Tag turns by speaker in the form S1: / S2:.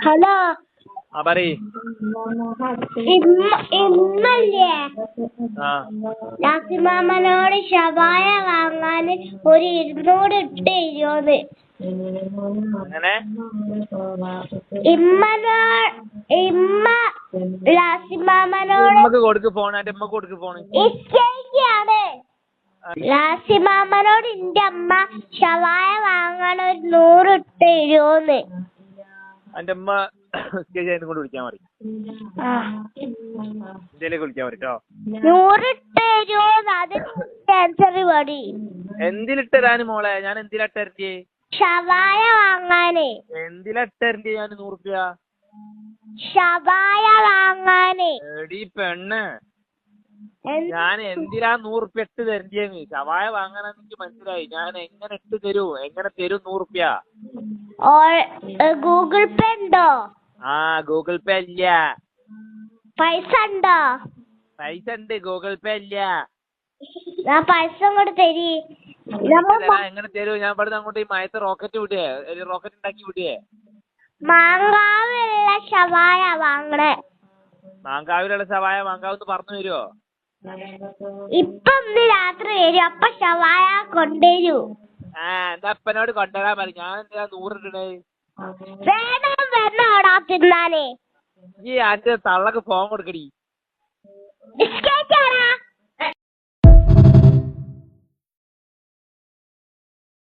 S1: Hello
S2: പറയ്.
S1: ഇന്നല്ലേ നാസിമാമനോട് ഷവായ വാങ്ങാന് ഒരു 200 ഇട്ട് തരുമോന്ന്.
S2: അങ്ങനെ
S1: ഇമ്മ ലാസിമാമനോട്
S2: ഉമ്മക്ക് കൊടുക്ക് ഫോൺ. എന്റെ ഉമ്മക്ക് കൊടുക്ക് ഫോണ്.
S1: ഇഷ്ടാണ്. ലാസിമാമനോട് എന്റെ അമ്മ ഷവായ വാങ്ങാൻ ഒരു 100 ഇട്ട് തരുമോന്ന്.
S2: എന്റെ ഉമ്മ കൊണ്ട് വിളിക്കാൻ മതി. ഇന്ത്യയിലേക്ക് വിളിക്കാൻ മതിട്ടോ.
S1: 100 ഇട്ട് തരുമോന്ന്. അത് ആൻസർ മതി.
S2: എന്തിലിട്ടരാന് മോളെ? ഞാൻ എന്തിലിട്ടരണ്ടേ?
S1: ഷവായ വാങ്ങാന്.
S2: എന്തിലിട്ടരണ്ടേ ഞാൻ 100 റുപ്യ?
S1: ഷവായ വാങ്ങാന്.
S2: എടീ പെണ്ണ്, ഞാൻ എന്തിനാ 100 റുപ്യ ഇട്ട് തരണ്ടേന്ന്? ഷവായ വാങ്ങാനാന്ന് എനിക്ക് മനസ്സിലായി. ഞാൻ എങ്ങനെ ഇട്ട് തരൂ? എങ്ങനെ തരും 100 റുപ്യ?
S1: ഗൂഗിൾ പേ ഉണ്ടോ?
S2: ഗൂഗിൾ പേ ഇല്ല.
S1: പൈസ ഉണ്ടോ?
S2: പൈസ ഉണ്ട്, ഗൂഗിൾ പേ ഇല്ല.
S1: ഞാൻ പൈസ അങ്ങോട്ട് തരി.
S2: എങ്ങനെ തരൂ? ഞാൻ ഇവിടുന്ന് അങ്ങോട്ട് ഈ മയത്ത് റോക്കറ്റ് വിടേ? റോക്കറ്റ് ഉണ്ടാക്കി വിടേ?
S1: മാങ്കാവിലുള്ള ഷവായ വാങ്ങണേ.
S2: മാങ്കാവിലുള്ള ഷവായ മാങ്കാവെന്ന് പറഞ്ഞു തരുമോ?
S1: ഇപ്പൊ ഇന്ന് രാത്രി വരും. അപ്പൊ ഷവായ കൊണ്ടുവരൂ.
S2: എന്റെ അപ്പനോട് കൊണ്ടുവരാൻ പറയും. ഞാൻ എന്തിനാ 100 ഇടണേ?
S1: വേണം വരണോടാ തിന്നാനേ.
S2: ഈ അന്റെ തള്ളക്ക് ഫോൺ കൊടുക്കടി.